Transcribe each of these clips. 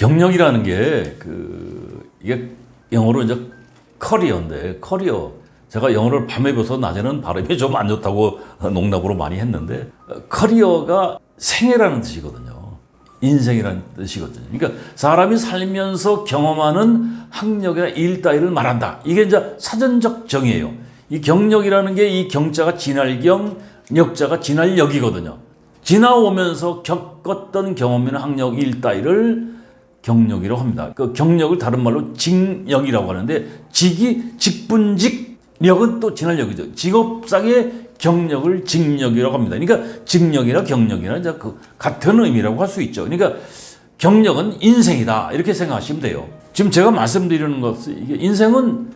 경력이라는 게 이게 영어로 이제 커리어인데 제가 영어를 밤에 배워서 낮에는 발음이 좀 안 좋다고 농담으로 많이 했는데 커리어가 생애라는 뜻이거든요. 인생이라는 뜻이거든요. 그러니까 사람이 살면서 경험하는 학력이나 일 따위를 말한다. 이게 이제 사전적 정의예요. 이 경력이라는 게 이 경자가 진할경, 역자가 진할역이거든요. 지나오면서 겪었던 경험이나 학력 일 따위를 경력이라고 합니다. 그 경력을 다른 말로 직력이라고 하는데 직이 직분직, 력은 또 진할력이죠. 직업상의 경력을 직력이라고 합니다. 그러니까 직력이나 경력이나 이제 같은 의미라고 할 수 있죠. 그러니까 경력은 인생이다 이렇게 생각하시면 돼요. 지금 제가 말씀드리는 것은 이게 인생은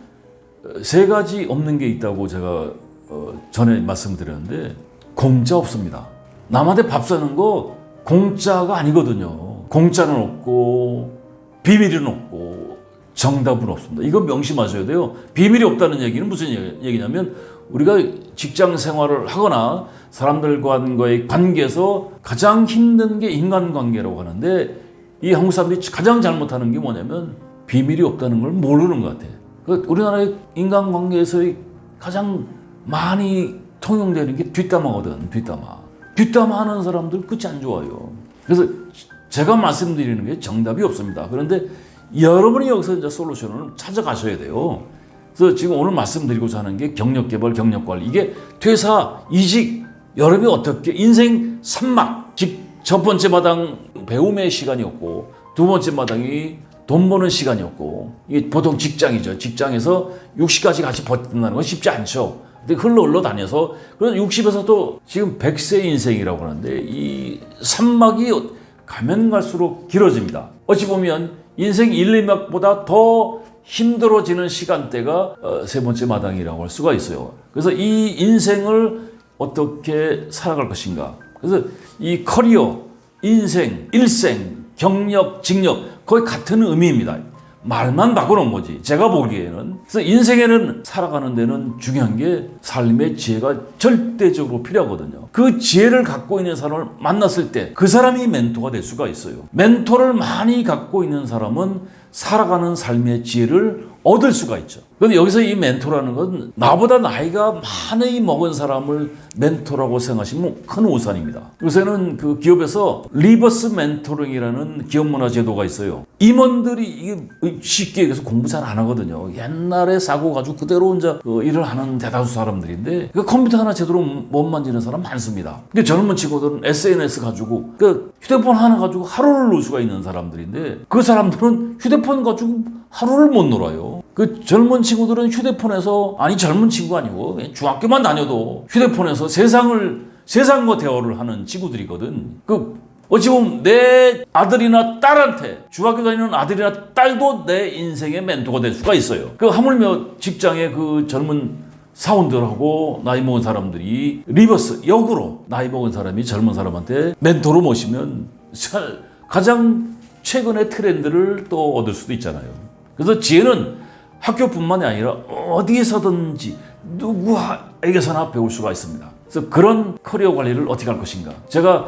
세 가지 없는 게 있다고 제가 전에 말씀드렸는데 공짜 없습니다. 남한테 밥 사는 거 공짜가 아니거든요. 공짜는 없고 비밀은 없고 정답은 없습니다. 이거 명심하셔야 돼요. 비밀이 없다는 얘기는 무슨 얘기냐면 우리가 직장 생활을 하거나 사람들과의 관계에서 가장 힘든 게 인간관계라고 하는데 이 한국 사람들이 가장 잘못하는 게 뭐냐면 비밀이 없다는 걸 모르는 것 같아요. 우리나라의 인간관계에서의 가장 많이 통용되는 게 뒷담화거든. 뒷담화 하는 사람들 끝이 안 좋아요. 그래서 제가 말씀드리는 게 정답이 없습니다. 그런데 여러분이 여기서 이제 솔루션을 찾아가셔야 돼요. 그래서 지금 오늘 말씀드리고자 하는 게 경력개발, 경력관리. 이게 퇴사, 이직, 여러분이 어떻게 인생 3막. 첫 번째 마당 배움의 시간이었고 두 번째 마당이 돈 버는 시간이었고 이게 보통 직장이죠. 직장에서 60까지 같이 버틴다는 건 쉽지 않죠. 근데 흘러 다녀서 그래서 60에서 또 지금 100세 인생이라고 하는데 이 3막이 가면 갈수록 길어집니다. 어찌 보면 인생 1, 2막보다 더 힘들어지는 시간대가 세 번째 마당이라고 할 수가 있어요. 그래서 이 인생을 어떻게 살아갈 것인가. 그래서 이 커리어, 인생, 일생, 경력, 직력 거의 같은 의미입니다. 말만 바꿔놓은 거지. 제가 보기에는. 그래서 인생에는 살아가는 데는 중요한 게 삶의 지혜가 절대적으로 필요하거든요. 그 지혜를 갖고 있는 사람을 만났을 때 그 사람이 멘토가 될 수가 있어요. 멘토를 많이 갖고 있는 사람은 살아가는 삶의 지혜를 얻을 수가 있죠. 그런데 여기서 이 멘토라는 건 나보다 나이가 많이 먹은 사람을 멘토라고 생각하시면 큰 오산입니다. 요새는 그 기업에서 리버스 멘토링이라는 기업 문화 제도가 있어요. 임원들이 이게 쉽게 얘기해서 공부 잘 안 하거든요. 옛날에 사고 가지고 그대로 혼자 일을 하는 대다수 사람들인데 그 컴퓨터 하나 제대로 못 만지는 사람 많습니다. 근데 젊은 친구들은 SNS 가지고 그 휴대폰 하나 가지고 하루를 놀 수가 있는 사람들인데 그 사람들은 휴대폰 가지고 하루를 못 놀아요. 그 젊은 친구들은 휴대폰에서 젊은 친구 아니고 중학교만 다녀도 휴대폰에서 세상과 대화를 하는 친구들이거든. 어찌 보면 내 아들이나 딸한테 중학교 다니는 아들이나 딸도 내 인생의 멘토가 될 수가 있어요. 하물며 직장에 그 젊은 사원들하고 나이 먹은 사람들이 리버스 역으로 나이 먹은 사람이 젊은 사람한테 멘토로 모시면 가장 최근의 트렌드를 또 얻을 수도 있잖아요. 그래서 지혜는 학교뿐만이 아니라 어디에서든지 누구에게서나 배울 수가 있습니다. 그래서 그런 커리어 관리를 어떻게 할 것인가. 제가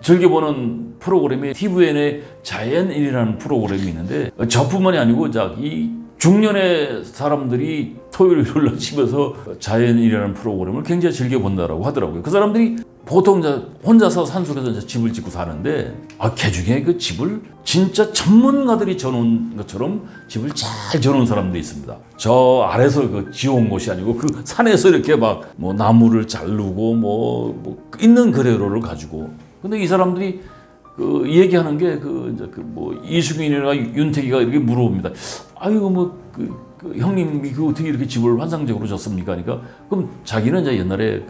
즐겨보는 프로그램이 TVN의 자연인이라는 프로그램이 있는데 저뿐만이 아니고 이 중년의 사람들이 토요일 일요일 집에서 자연인이라는 프로그램을 굉장히 즐겨본다라고 하더라고요. 그 사람들이 보통 혼자서 산속에서 집을 짓고 사는데 개중에 그 집을 진짜 전문가들이 져놓은 것처럼 집을 잘 져놓은 사람도 있습니다. 저 아래서 지어온 것이 아니고 그 산에서 이렇게 나무를 자르고 있는 그대로를 가지고. 근데 이 사람들이 얘기하는 게 이수민이나 윤택이가 이렇게 물어봅니다. 형님이 어떻게 이렇게 집을 환상적으로 졌습니까? 그러니까 그럼 자기는 이제 옛날에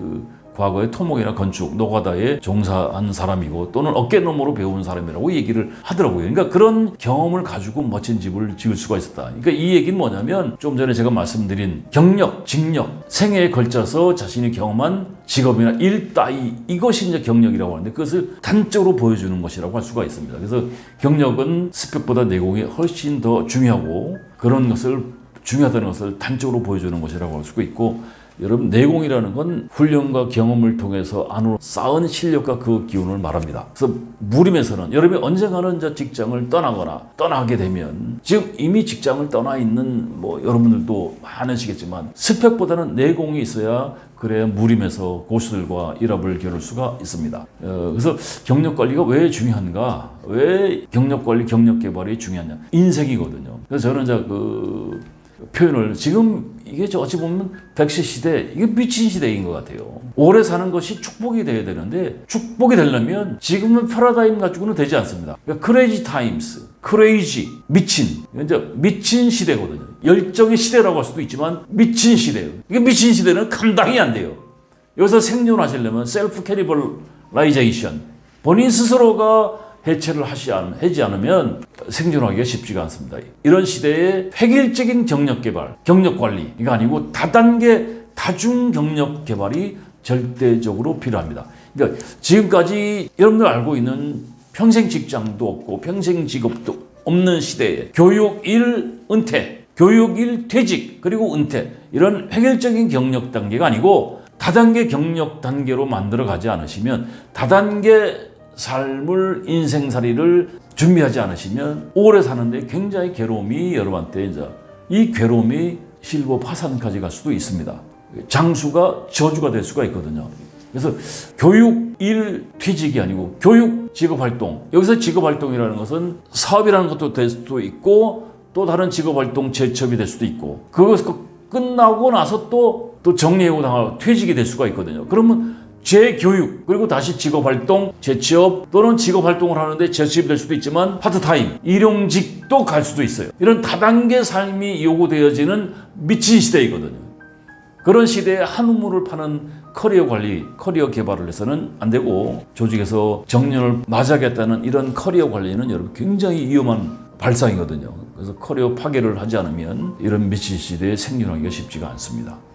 과거에 토목이나 건축, 노가다에 종사한 사람이고 또는 어깨너머로 배운 사람이라고 얘기를 하더라고요. 그러니까 그런 경험을 가지고 멋진 집을 지을 수가 있었다. 그러니까 이 얘기는 뭐냐면 좀 전에 제가 말씀드린 경력, 직력, 생애에 걸쳐서 자신이 경험한 직업이나 일 따위 이것이 이제 경력이라고 하는데 그것을 단적으로 보여주는 것이라고 할 수가 있습니다. 그래서 경력은 스펙보다 내공이 훨씬 더 중요하고 그런 것을 중요하다는 것을 단적으로 보여주는 것이라고 할 수가 있고 여러분, 내공이라는 건 훈련과 경험을 통해서 안으로 쌓은 실력과 그 기운을 말합니다. 그래서 무림에서는 여러분이 언젠가는 이제 직장을 떠나게 되면, 지금 이미 직장을 떠나 있는 여러분들도 많으시겠지만 스펙보다는 내공이 있어야 그래야 무림에서 고수들과 일합을 겨룰 수가 있습니다. 그래서 경력관리가 왜 중요한가? 왜 경력관리, 경력개발이 중요하냐? 인생이거든요. 그래서 저는 이제 그 표현을, 지금 이게 어찌 보면 100세 시대, 이게 미친 시대인 것 같아요. 오래 사는 것이 축복이 돼야 되는데, 축복이 되려면 지금은 패러다임 가지고는 되지 않습니다. 그러니까 크레이지 타임스, 크레이지, 미친 시대거든요. 열정의 시대라고 할 수도 있지만 미친 시대예요. 이게 미친 시대는 감당이 안 돼요. 여기서 생존하시려면 셀프 캐니벌라이제이션, 본인 스스로가 해체를 하지 않으면 생존하기가 쉽지가 않습니다. 이런 시대에 획일적인 경력 개발, 경력 관리가 아니고 다단계 다중 경력 개발이 절대적으로 필요합니다. 그러니까 지금까지 여러분들 알고 있는 평생 직장도 없고 평생 직업도 없는 시대에 교육, 일, 은퇴, 교육, 일, 퇴직, 그리고 은퇴, 이런 획일적인 경력 단계가 아니고 다단계 경력 단계로 만들어 가지 않으시면, 다단계 삶을, 인생살이를 준비하지 않으시면 오래 사는데 굉장히 괴로움이 여러분한테, 이제 이 괴로움이 실버 파산까지 갈 수도 있습니다. 장수가 저주가 될 수가 있거든요. 그래서 교육, 일, 퇴직이 아니고 교육, 직업활동. 여기서 직업활동이라는 것은 사업이라는 것도 될 수도 있고, 또 다른 직업활동 재취업이 될 수도 있고, 그것이 끝나고 나서 또 정리해고 당하고 퇴직이 될 수가 있거든요. 그러면 재교육, 그리고 다시 직업활동, 재취업, 또는 직업활동을 하는데 재취업이 될 수도 있지만 파트타임, 일용직도 갈 수도 있어요. 이런 다단계 삶이 요구되어지는 미친 시대이거든요. 그런 시대에 한 우물을 파는 커리어 관리, 커리어 개발을 해서는 안 되고, 조직에서 정년을 맞이하겠다는 이런 커리어 관리는 여러분 굉장히 위험한 발상이거든요. 그래서 커리어 파괴를 하지 않으면 이런 미친 시대에 생존하기가 쉽지가 않습니다.